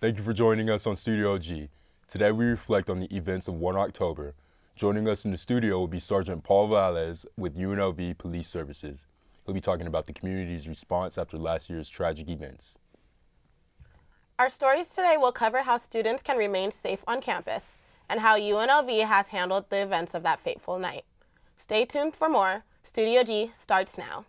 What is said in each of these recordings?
Thank you for joining us on Studio G. Today we reflect on the events of 1 October. Joining us in the studio will be Sergeant Paul Velez with UNLV Police Services. He'll be talking about the community's response after last year's tragic events. Our stories today will cover how students can remain safe on campus and how UNLV has handled the events of that fateful night. Stay tuned for more. Studio G starts now.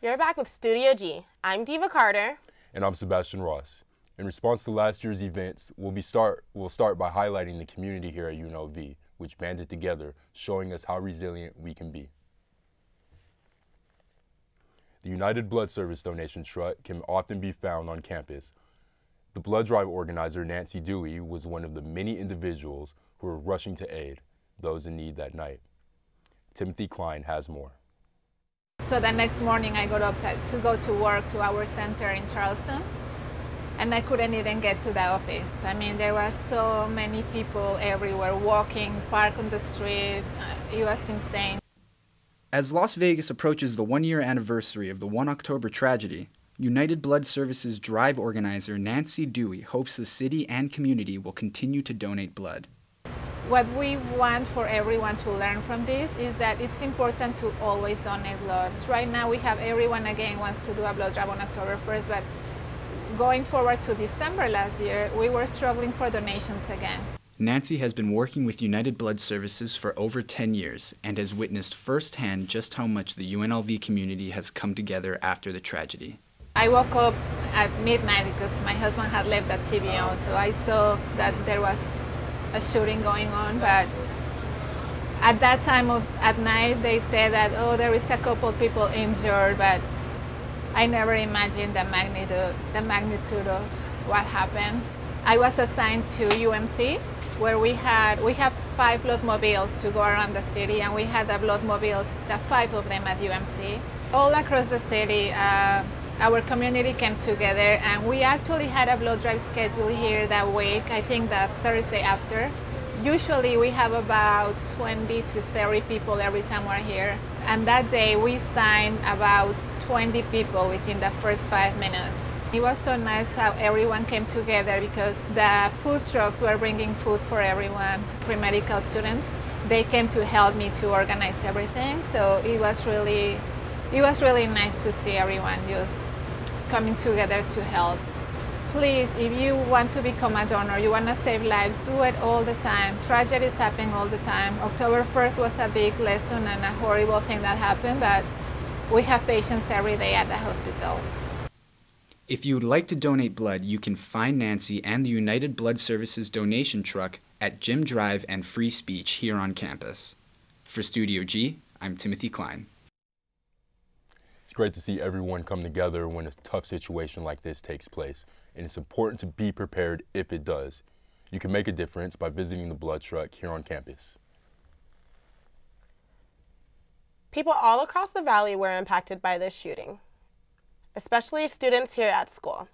You're back with Studio G. I'm Diva Carter. And I'm Sebastian Ross. In response to last year's events, we'll start by highlighting the community here at UNLV, which banded together, showing us how resilient we can be. The United Blood Service donation truck can often be found on campus. The blood drive organizer, Nancy Dewey, was one of the many individuals who were rushing to aid those in need that night. Timothy Klein has more. So the next morning I got up to go to work to our center in Charleston, and I couldn't even get to the office. I mean, there were so many people everywhere walking, parked on the street. It was insane. As Las Vegas approaches the one-year anniversary of the 1 October tragedy, United Blood Services drive organizer Nancy Dewey hopes the city and community will continue to donate blood. What we want for everyone to learn from this is that it's important to always donate blood. Right now we have everyone again wants to do a blood drive on October 1st, but going forward to December last year, we were struggling for donations again. Nancy has been working with United Blood Services for over 10 years and has witnessed firsthand just how much the UNLV community has come together after the tragedy. I woke up at midnight because my husband had left the TV on, so I saw that there was a shooting going on, but at that time at night they said that, oh, there is a couple people injured, but I never imagined the magnitude of what happened. I was assigned to UMC, where we have 5 blood mobiles to go around the city, and we had the blood mobiles, the 5 of them at UMC. All across the city, our community came together, and we actually had a blood drive scheduled here that week, I think that Thursday after. Usually we have about 20 to 30 people every time we're here. And that day we signed about 20 people within the first 5 minutes. It was so nice how everyone came together because the food trucks were bringing food for everyone, pre-medical students. They came to help me to organize everything, so it was really nice to see everyone just coming together to help. Please, if you want to become a donor, you want to save lives, do it all the time. Tragedies happen all the time. October 1st was a big lesson and a horrible thing that happened, but we have patients every day at the hospitals. If you would like to donate blood, you can find Nancy and the United Blood Services donation truck at Gym Drive and Free Speech here on campus. For Studio G, I'm Timothy Klein. It's great to see everyone come together when a tough situation like this takes place, and it's important to be prepared if it does. You can make a difference by visiting the blood truck here on campus. People all across the valley were impacted by this shooting, especially students here at school.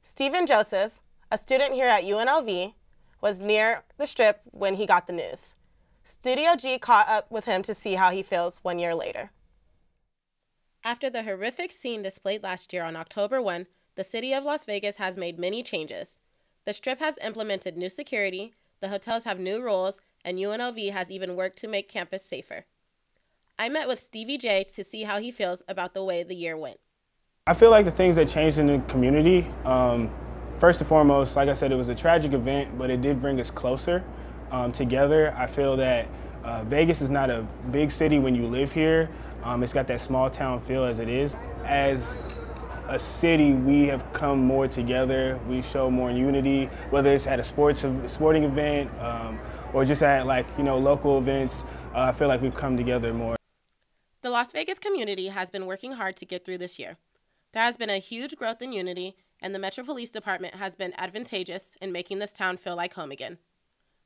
Stephen Joseph, a student here at UNLV, was near the Strip when he got the news. Studio G caught up with him to see how he feels 1 year later. After the horrific scene displayed last year on October 1, the city of Las Vegas has made many changes. The Strip has implemented new security, the hotels have new rules, and UNLV has even worked to make campus safer. I met with Stevie J to see how he feels about the way the year went. I feel like the things that changed in the community, first and foremost, like I said, it was a tragic event, but it did bring us closer together. I feel that Vegas is not a big city when you live here. It's got that small town feel as it is. As a city, we have come more together. We show more unity, whether it's at a sporting event or just at local events. I feel like we've come together more. The Las Vegas community has been working hard to get through this year. There has been a huge growth in unity, and the Metro Police Department has been advantageous in making this town feel like home again.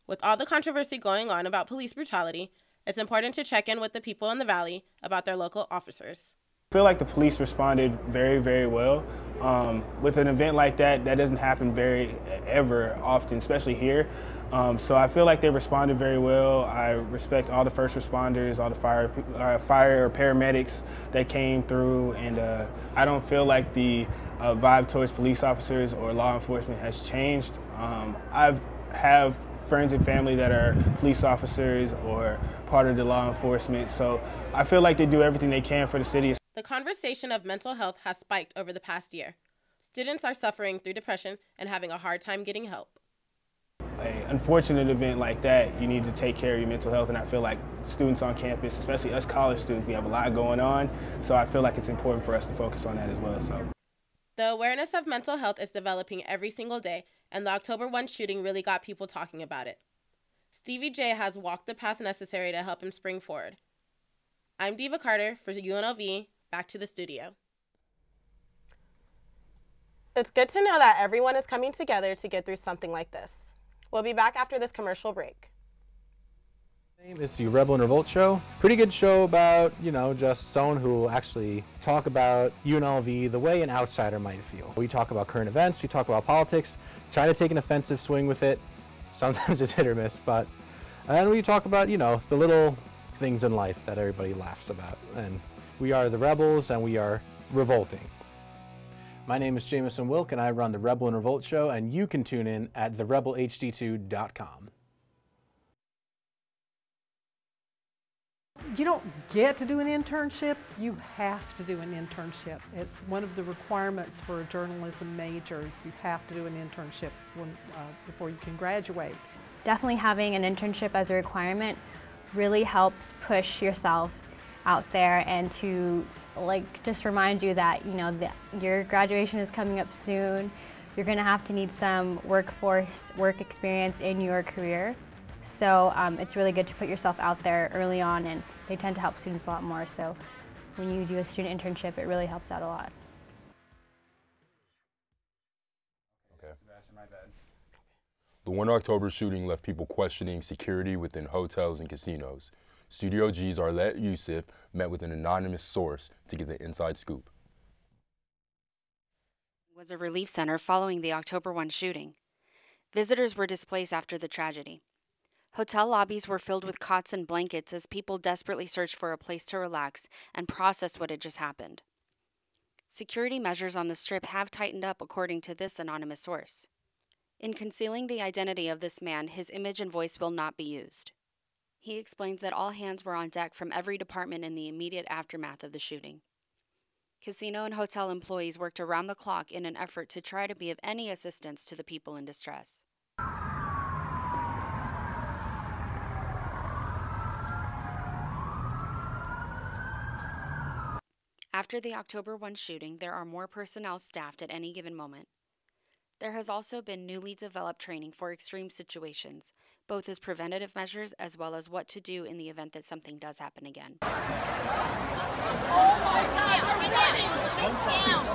With all the controversy going on about police brutality, it's important to check in with the people in the Valley about their local officers. I feel like the police responded very, very well. With an event like that, that doesn't happen ever often, especially here. So I feel like they responded very well. I respect all the first responders, all the fire or paramedics that came through, and I don't feel like the vibe towards police officers or law enforcement has changed. I have friends and family that are police officers or part of the law enforcement, so I feel like they do everything they can for the city. The conversation of mental health has spiked over the past year. Students are suffering through depression and having a hard time getting help. An unfortunate event like that, you need to take care of your mental health, and I feel like students on campus, especially us college students, we have a lot going on, so I feel like it's important for us to focus on that as well. The awareness of mental health is developing every single day, and the October 1 shooting really got people talking about it. Stevie J has walked the path necessary to help him spring forward. I'm Diva Carter for UNLV. Back to the studio. It's good to know that everyone is coming together to get through something like this. We'll be back after this commercial break. It's the Rebel and Revolt show. Pretty good show about, just someone who will actually talk about UNLV the way an outsider might feel. We talk about current events, we talk about politics, try to take an offensive swing with it. Sometimes it's hit or miss, and then we talk about, the little things in life that everybody laughs about. And we are the Rebels and we are revolting. My name is Jameson Wilk and I run the Rebel and Revolt show, and you can tune in at therebelhd2.com. You don't get to do an internship, you have to do an internship. It's one of the requirements for a journalism major. You have to do an internship before you can graduate. Definitely having an internship as a requirement really helps push yourself out there and to just remind you that your graduation is coming up soon. You're going to have to need some work experience in your career. So it's really good to put yourself out there early on, and they tend to help students a lot more. So when you do a student internship, it really helps out a lot. Okay. The 1 October shooting left people questioning security within hotels and casinos. Studio G's Arlette Yusuf met with an anonymous source to get the inside scoop. Was a relief center following the October 1 shooting. Visitors were displaced after the tragedy. Hotel lobbies were filled with cots and blankets as people desperately searched for a place to relax and process what had just happened. Security measures on the Strip have tightened up, according to this anonymous source. In concealing the identity of this man, his image and voice will not be used. He explains that all hands were on deck from every department in the immediate aftermath of the shooting. Casino and hotel employees worked around the clock in an effort to try to be of any assistance to the people in distress. After the October 1 shooting, there are more personnel staffed at any given moment. There has also been newly developed training for extreme situations, both as preventative measures as well as what to do in the event that something does happen again. Oh my God! Get down!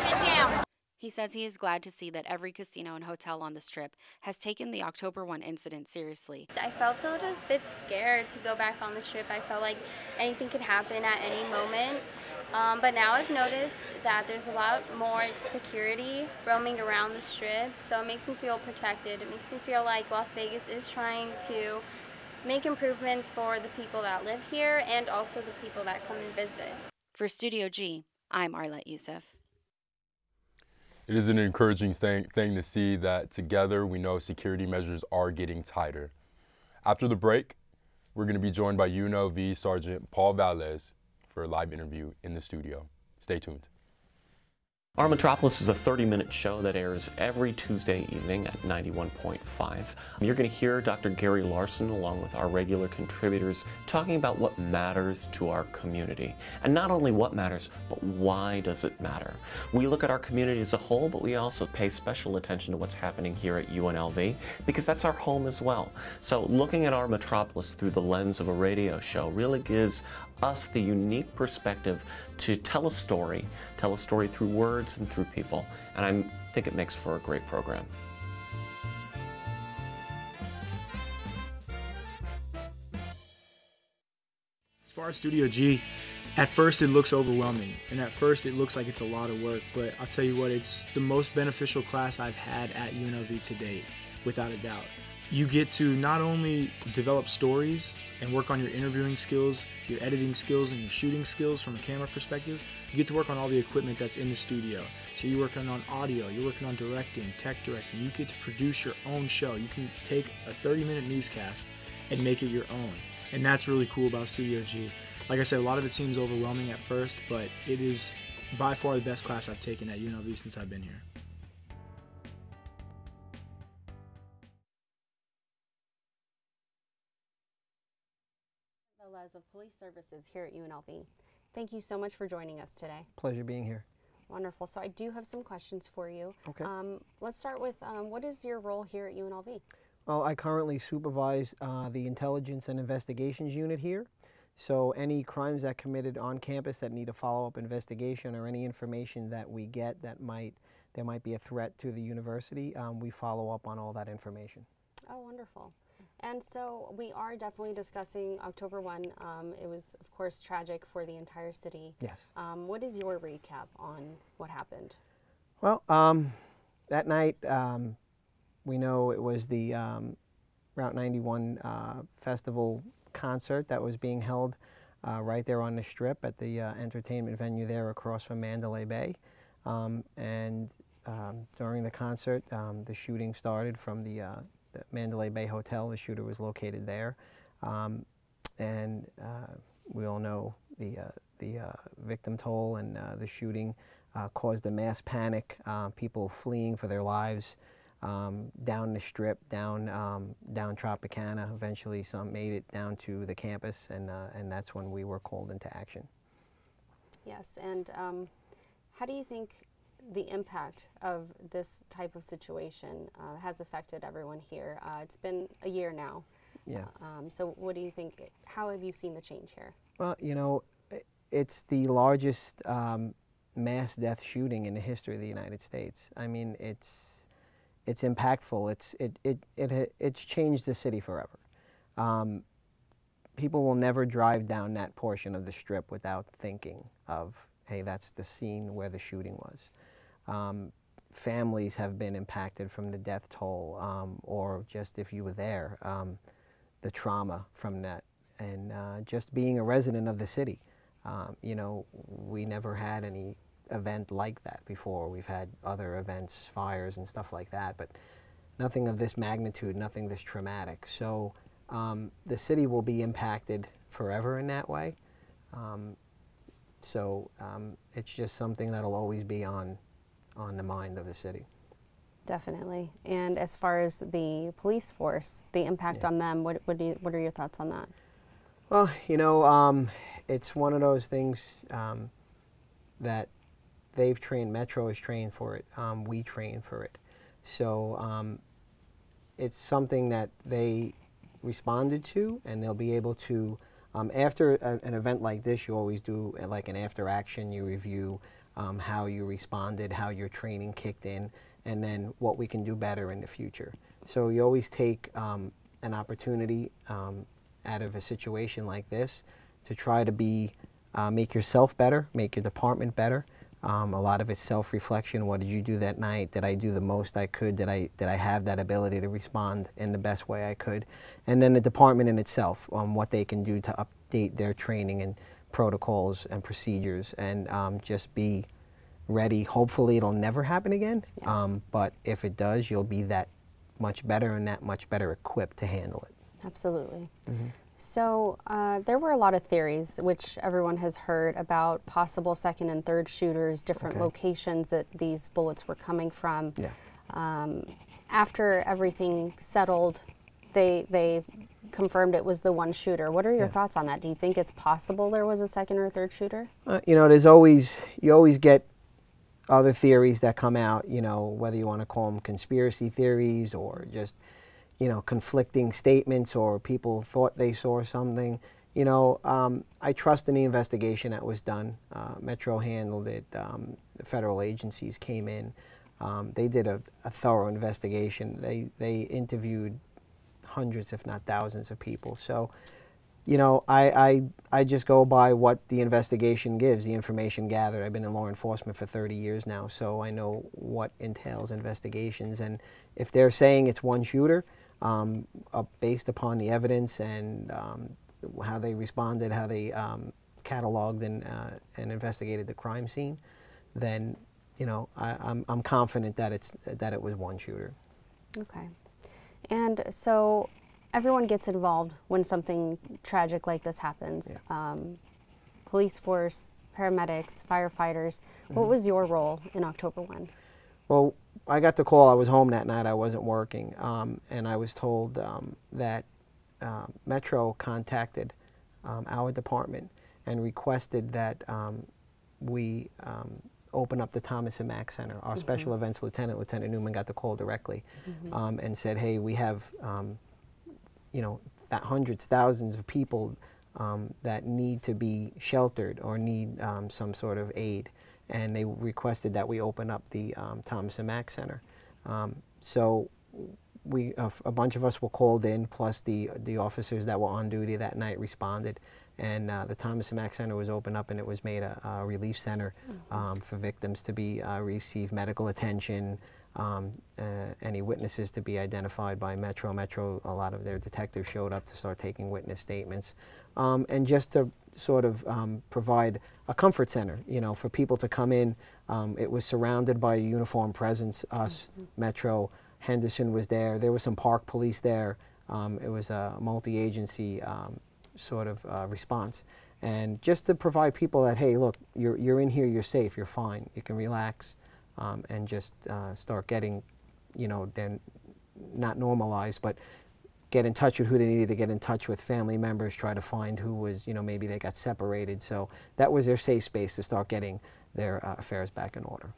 Get down! He says he is glad to see that every casino and hotel on the Strip has taken the October 1 incident seriously. I felt a little bit scared to go back on the Strip. I felt like anything could happen at any moment. But now I've noticed that there's a lot more security roaming around the Strip, so it makes me feel protected. It makes me feel like Las Vegas is trying to make improvements for the people that live here and also the people that come and visit. For Studio G, I'm Arlette Yusuf. It is an encouraging thing to see that together we know security measures are getting tighter. After the break, we're going to be joined by UNLV Sergeant Paul Velez for a live interview in the studio. Stay tuned. Our Metropolis is a 30-minute show that airs every Tuesday evening at 91.5. You're going to hear Dr. Gary Larson along with our regular contributors talking about what matters to our community. And not only what matters, but why does it matter? We look at our community as a whole, but we also pay special attention to what's happening here at UNLV because that's our home as well. So looking at our Metropolis through the lens of a radio show really gives us the unique perspective to tell a story through words and through people, and I think it makes for a great program. As far as Studio G, at first it looks overwhelming, and at first it looks like it's a lot of work, but I'll tell you what, it's the most beneficial class I've had at UNLV to date, without a doubt. You get to not only develop stories and work on your interviewing skills, your editing skills, and your shooting skills from a camera perspective, you get to work on all the equipment that's in the studio. So you're working on audio, you're working on directing, tech directing, you get to produce your own show. You can take a 30-minute newscast and make it your own. And that's really cool about Studio G. Like I said, a lot of it seems overwhelming at first, but it is by far the best class I've taken at UNLV since I've been here. Velez of Police Services here at UNLV. Thank you so much for joining us today. Pleasure being here. Wonderful. So I do have some questions for you. Okay. Let's start with what is your role here at UNLV? Well, I currently supervise the Intelligence and Investigations Unit here. So any crimes that committed on campus that need a follow-up investigation or any information that we get that there might be a threat to the university, we follow up on all that information. Oh, wonderful. And so we are definitely discussing October 1. It was, of course, tragic for the entire city. Yes. What is your recap on what happened? Well, that night, we know it was the Route 91 festival concert that was being held right there on the Strip at the entertainment venue there across from Mandalay Bay. During the concert, the shooting started from the Mandalay Bay Hotel. The shooter was located there, and we all know the victim toll and the shooting caused a mass panic. People fleeing for their lives down the Strip, down Tropicana. Eventually, some made it down to the campus, and that's when we were called into action. Yes, and how do you think the impact of this type of situation has affected everyone here? It's been a year now. Yeah. So what do you think, how have you seen the change here? Well, you know, it's the largest mass death shooting in the history of the United States. I mean, it's impactful. It's changed the city forever. People will never drive down that portion of the Strip without thinking of, hey, that's the scene where the shooting was. Families have been impacted from the death toll, or just if you were there, the trauma from that. And just being a resident of the city, you know, we never had any event like that before. We've had other events, fires and stuff like that, but nothing of this magnitude, nothing this traumatic. So the city will be impacted forever in that way. It's just something that'll always be on the mind of the city. Definitely. And as far as the police force, the impact on them, what are your thoughts on that? Well, you know, it's one of those things that they've trained, Metro is trained for it, we train for it. So it's something that they responded to, and they'll be able to, after an event like this, you always do like an after action, you review how you responded, how your training kicked in, and then what we can do better in the future. So you always take an opportunity out of a situation like this to try to make yourself better, make your department better. A lot of it's self-reflection. What did you do that night? Did I do the most I could? Did I have that ability to respond in the best way I could? And then the department in itself, what they can do to update their training and protocols and procedures, and just be ready. Hopefully it'll never happen again, yes. But if it does, you'll be that much better and that much better equipped to handle it. Absolutely. Mm-hmm. So there were a lot of theories, which everyone has heard, about possible second and third shooters, different locations that these bullets were coming from. Yeah. After everything settled, they confirmed it was the one shooter. What are your thoughts on that? Do you think it's possible there was a second or third shooter? You know, you always get other theories that come out, you know, whether you want to call them conspiracy theories or just, you know, conflicting statements, or people thought they saw something. You know, I trust in the investigation that was done. Metro handled it. The federal agencies came in. They did a thorough investigation. They interviewed hundreds, if not thousands, of people. So, you know, I just go by what the investigation gives, the information gathered. I've been in law enforcement for 30 years now, so I know what entails investigations. And if they're saying it's one shooter, based upon the evidence and how they responded, how they cataloged and investigated the crime scene, then, you know, I'm confident that it was one shooter. Okay. And so everyone gets involved when something tragic like this happens. Yeah. Police force, paramedics, firefighters. What was your role in October 1? Well, I got the call. I was home that night. I wasn't working. And I was told that Metro contacted our department and requested that we open up the Thomas and Mack Center. Our special events lieutenant, Lieutenant Newman, got the call directly and said, hey, we have you know, hundreds, thousands of people that need to be sheltered or need some sort of aid. And they requested that we open up the Thomas and Mack Center. So a bunch of us were called in, plus the officers that were on duty that night responded. And the Thomas and Mack Center was opened up, and it was made a relief center for victims to receive medical attention, any witnesses to be identified by Metro. Metro, a lot of their detectives showed up to start taking witness statements, and just to sort of provide a comfort center, you know, for people to come in. It was surrounded by a uniformed presence, us, Metro. Henderson was there. There was some park police there. It was a multi-agency sort of response. And just to provide people that, hey, look, you're in here, you're safe, you're fine, you can relax, and just start getting, you know, then not normalized, but get in touch with who they needed to get in touch with, family members, try to find who was, you know, maybe they got separated. So that was their safe space to start getting their affairs back in order.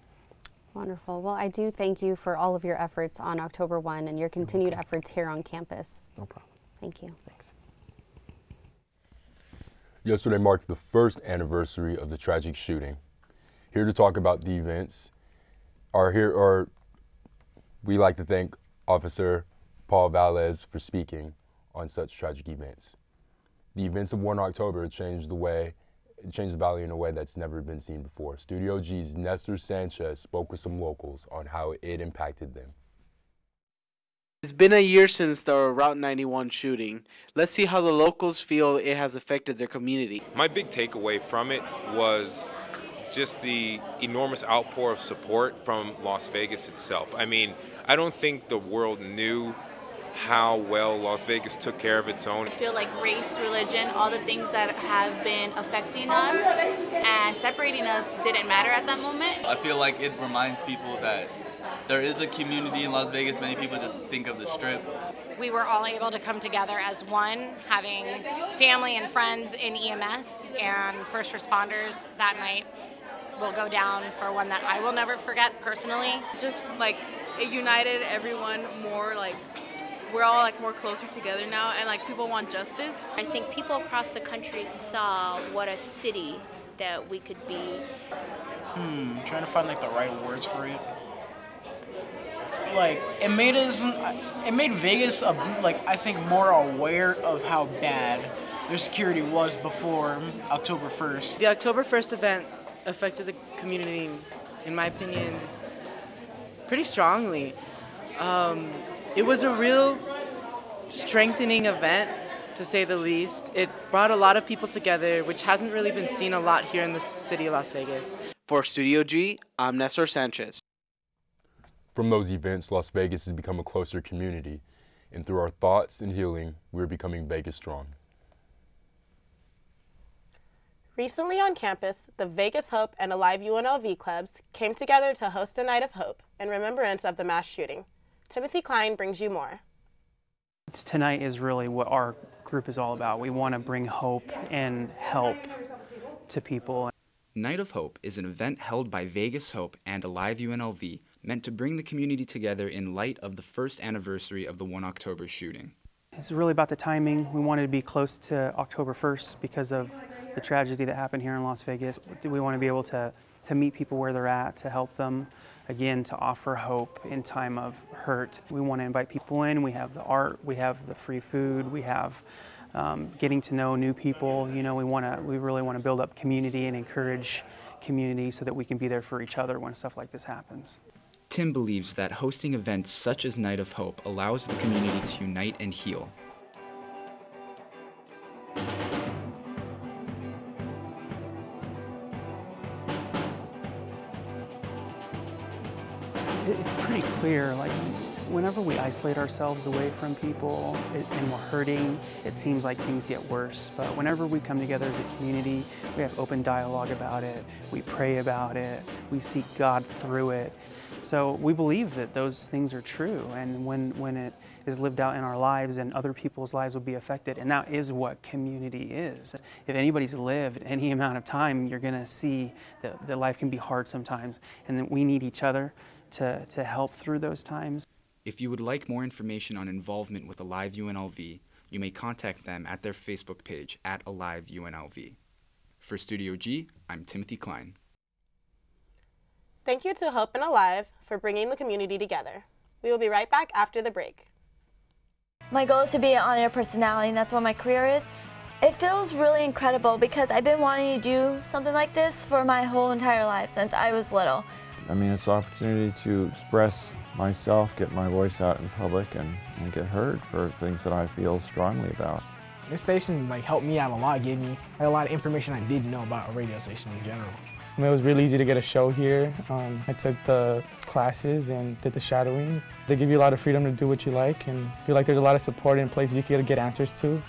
Wonderful. Well, I do thank you for all of your efforts on October 1 and your continued efforts here on campus. No problem. Thank you. Thanks. Yesterday marked the first anniversary of the tragic shooting. Here to talk about the events we like to thank Officer Paul Velez for speaking on such tragic events. The events of 1 October changed the valley in a way that's never been seen before. Studio G's Nestor Sanchez spoke with some locals on how it impacted them. It's been a year since the Route 91 shooting. Let's see how the locals feel it has affected their community. My big takeaway from it was just the enormous outpour of support from Las Vegas itself. I mean, I don't think the world knew how well Las Vegas took care of its own. I feel like race, religion, all the things that have been affecting us and separating us didn't matter at that moment. I feel like it reminds people that there is a community in Las Vegas. Many people just think of the Strip. We were all able to come together as one, having family and friends in EMS and first responders that night will go down for one that I will never forget personally. Just like it united everyone more, like we're all like more closer together now, and like people want justice. I think people across the country saw what a city that we could be. Trying to find like the right words for it. Like it made Vegas like I think more aware of how bad their security was before October 1st. The October 1st event affected the community, in my opinion, pretty strongly. It was a real strengthening event, to say the least. It brought a lot of people together, which hasn't really been seen a lot here in the city of Las Vegas. For Studio G, I'm Nestor Sanchez. From those events, Las Vegas has become a closer community, and through our thoughts and healing, we're becoming Vegas strong. Recently on campus, the Vegas Hope and Alive UNLV clubs came together to host a night of hope in remembrance of the mass shooting. Timothy Klein brings you more. Tonight is really what our group is all about. We want to bring hope and help to people. Night of Hope is an event held by Vegas Hope and Alive UNLV meant to bring the community together in light of the first anniversary of the 1 October shooting. It's really about the timing. We wanted to be close to October 1st because of the tragedy that happened here in Las Vegas. We want to be able to meet people where they're at, to help them, again, to offer hope in time of hurt. We want to invite people in. We have the art, we have the free food, we have getting to know new people. You know, we really want to build up community and encourage community so that we can be there for each other when stuff like this happens. Tim believes that hosting events such as Night of Hope allows the community to unite and heal. It's pretty clear, like, whenever we isolate ourselves away from people and we're hurting, it seems like things get worse. But whenever we come together as a community, we have open dialogue about it, we pray about it, we seek God through it. So we believe that those things are true, and when it is lived out in our lives, and other people's lives will be affected, and that is what community is. If anybody's lived any amount of time, you're gonna see that life can be hard sometimes, and that we need each other to help through those times. If you would like more information on involvement with Alive UNLV, you may contact them at their Facebook page at Alive UNLV. For Studio G, I'm Timothy Klein. Thank you to Hope and Alive for bringing the community together. We will be right back after the break. My goal is to be an on-air personality, and that's what my career is. It feels really incredible because I've been wanting to do something like this for my whole entire life since I was little. I mean, it's an opportunity to express myself, get my voice out in public, and get heard for things that I feel strongly about. This station helped me out a lot, gave me a lot of information I didn't know about a radio station in general. It was really easy to get a show here. I took the classes and did the shadowing. They give you a lot of freedom to do what you like, and I feel like there's a lot of support in places you can get answers to.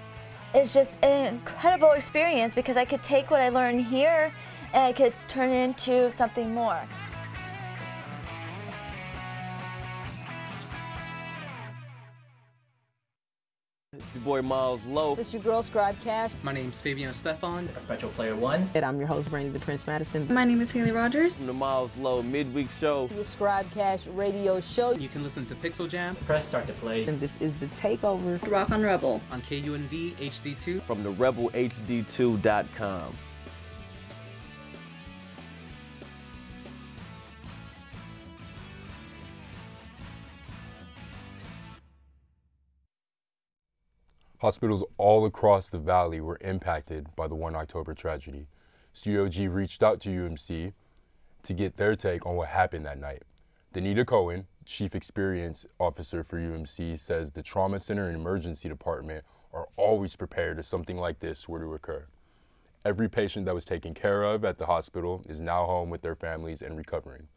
It's just an incredible experience because I could take what I learned here and I could turn it into something more. It's your boy Miles Lowe. It's your girl Scribe Cash. My name's Fabian Stefan, Perpetual Player One. And I'm your host, Brandy the Prince Madison. My name is Haley Rogers. From the Miles Lowe Midweek Show. The Scribe Cash radio show. You can listen to Pixel Jam. Press start to play. And this is the Takeover. Rock on Rebel. On KUNV HD2. From the RebelHD2.com. Hospitals all across the valley were impacted by the 1 October tragedy. Studio G reached out to UMC to get their take on what happened that night. Danita Cohen, Chief Experience Officer for UMC, says the Trauma Center and Emergency Department are always prepared if something like this were to occur. Every patient that was taken care of at the hospital is now home with their families and recovering.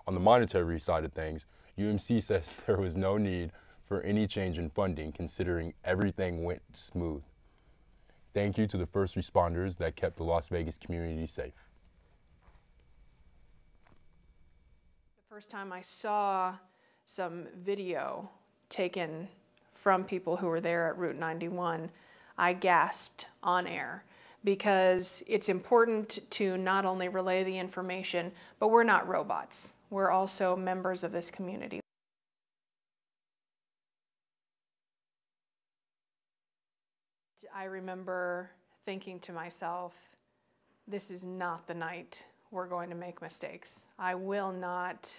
On the monetary side of things, UMC says there was no need for any change in funding, considering everything went smooth. Thank you to the first responders that kept the Las Vegas community safe. The first time I saw some video taken from people who were there at Route 91, I gasped on air because it's important to not only relay the information, but we're not robots. We're also members of this community. I remember thinking to myself, this is not the night we're going to make mistakes. I will not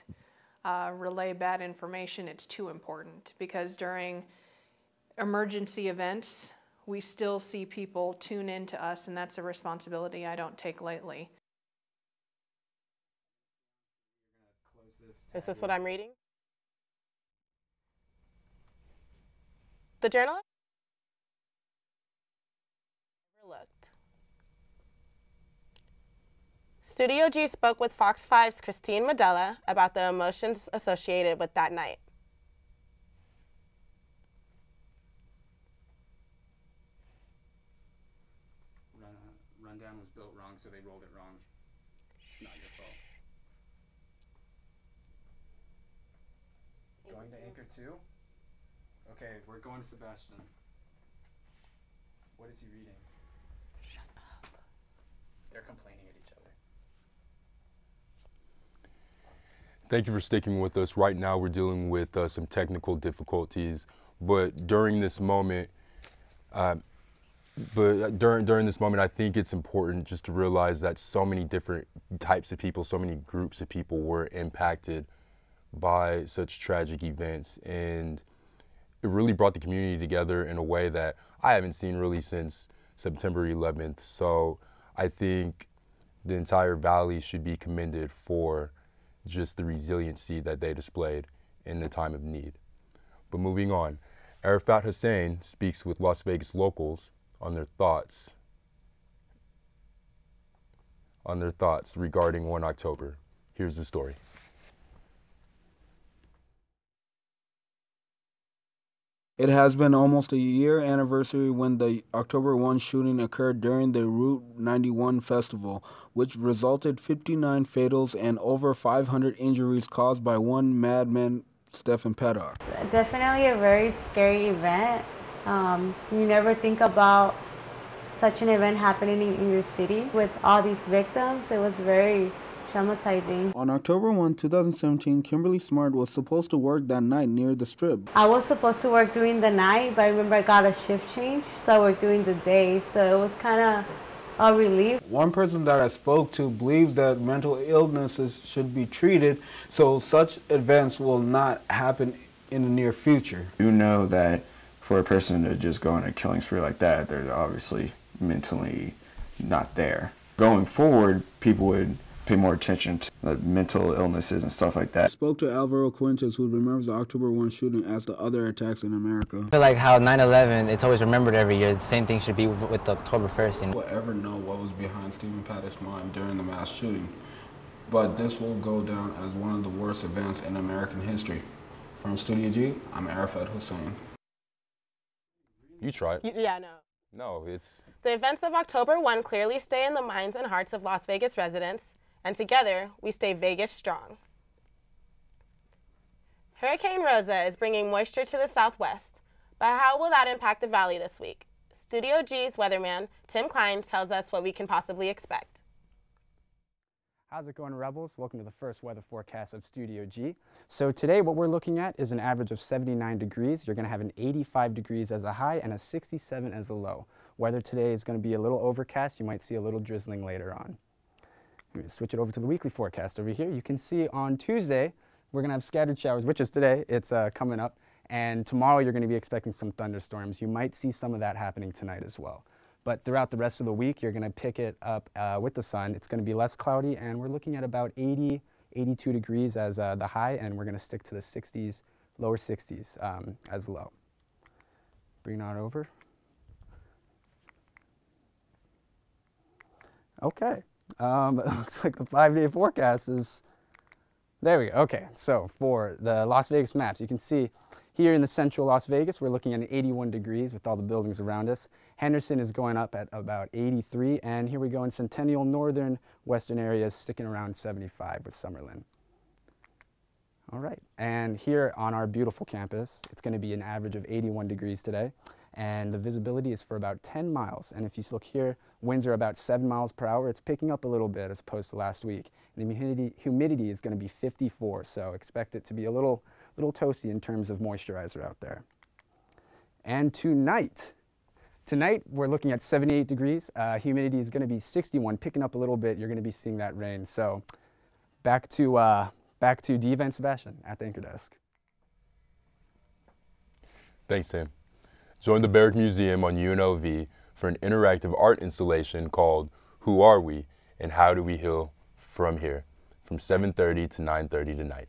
relay bad information. It's too important because during emergency events, we still see people tune in to us, and that's a responsibility I don't take lightly. Is this what I'm reading? The journalist? Overlooked. Studio G spoke with Fox 5's Christine Medella about the emotions associated with that night. Rundown was built wrong, so they rolled it wrong. It's not your fault. Going to anchor 2? Okay, we're going to Sebastian. What is he reading? Shut up. They're complaining at each other. Thank you for sticking with us. Right now we're dealing with some technical difficulties, but during this moment, during this moment, I think it's important just to realize that so many different types of people, so many groups of people were impacted by such tragic events, and it really brought the community together in a way that I haven't seen really since September 11th. So I think the entire Valley should be commended for just the resiliency that they displayed in the time of need. But moving on, Arafat Hussein speaks with Las Vegas locals on their thoughts regarding 1 October. Here's the story. It has been almost a year anniversary when the October 1 shooting occurred during the Route 91 festival, which resulted 59 fatals and over 500 injuries caused by one madman, Stephen Paddock. Definitely a very scary event. You never think about such an event happening in your city with all these victims. It was very traumatizing. On October 1, 2017, Kimberly Smart was supposed to work that night near the Strip. I was supposed to work during the night, but I remember I got a shift change, so I worked during the day, so it was kind of a relief. One person that I spoke to believes that mental illnesses should be treated, so such events will not happen in the near future. You know that for a person to just go on a killing spree like that, they're obviously mentally not there. Going forward, people would pay more attention to mental illnesses and stuff like that. I spoke to Alvaro Cuentes, who remembers the October 1 shooting as the other attacks in America. I feel like how 9/11, it's always remembered every year. The same thing should be with October 1st. We'll ever know what was behind Stephen Paddock's mind during the mass shooting, but this will go down as one of the worst events in American history. From Studio G, I'm Arafat Hussein. You try it. Yeah, no. No, it's... The events of October 1 clearly stay in the minds and hearts of Las Vegas residents, and together, we stay Vegas strong. Hurricane Rosa is bringing moisture to the southwest, but how will that impact the valley this week? Studio G's weatherman, Tim Klein, tells us what we can possibly expect. How's it going, Rebels? Welcome to the first weather forecast of Studio G. So today what we're looking at is an average of 79 degrees. You're going to have an 85 degrees as a high and a 67 as a low. Weather today is going to be a little overcast. You might see a little drizzling later on. Let me switch it over to the weekly forecast over here. You can see on Tuesday we're going to have scattered showers, which is today. It's coming up. And tomorrow you're going to be expecting some thunderstorms. You might see some of that happening tonight as well. But throughout the rest of the week, you're going to pick it up with the sun. It's going to be less cloudy, and we're looking at about 80, 82 degrees as the high, and we're going to stick to the 60s, lower 60s as low. Bring that over. Okay. It looks like the 5-day forecast is, there we go. Okay, so for the Las Vegas maps, you can see here in the central Las Vegas, we're looking at 81 degrees with all the buildings around us. Henderson is going up at about 83, and here we go in Centennial, northern, western areas, sticking around 75 with Summerlin. All right, and here on our beautiful campus, it's going to be an average of 81 degrees today, and the visibility is for about 10 miles. And if you look here, winds are about 7 miles per hour. It's picking up a little bit as opposed to last week. And the humidity is going to be 54, so expect it to be a little toasty in terms of moisturizer out there. And tonight we're looking at 78 degrees. Humidity is going to be 61, picking up a little bit. You're going to be seeing that rain. So back to Diva and Sebastian at the anchor desk. Thanks, Tim. Join the Barrick Museum on UNLV for an interactive art installation called Who Are We and How Do We Heal From Here from 7:30 to 9:30 tonight.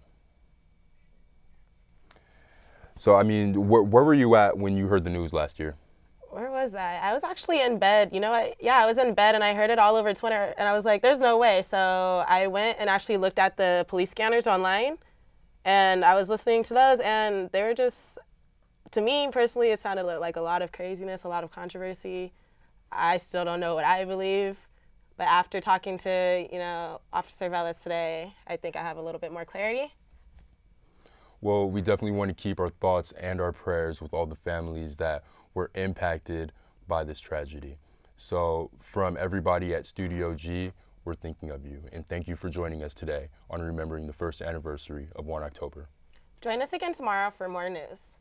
So, I mean, where were you at when you heard the news last year? Where was I? I was actually in bed. You know what? Yeah, I was in bed and I heard it all over Twitter and I was like, there's no way. So I went and actually looked at the police scanners online and I was listening to those and they were just, to me personally, it sounded like a lot of craziness, a lot of controversy. I still don't know what I believe, But after talking to, Officer Velez today, I think I have a little bit more clarity. Well, we definitely want to keep our thoughts and our prayers with all the families that were impacted by this tragedy. So from everybody at Studio G, we're thinking of you. And thank you for joining us today on remembering the first anniversary of 1 October. Join us again tomorrow for more news.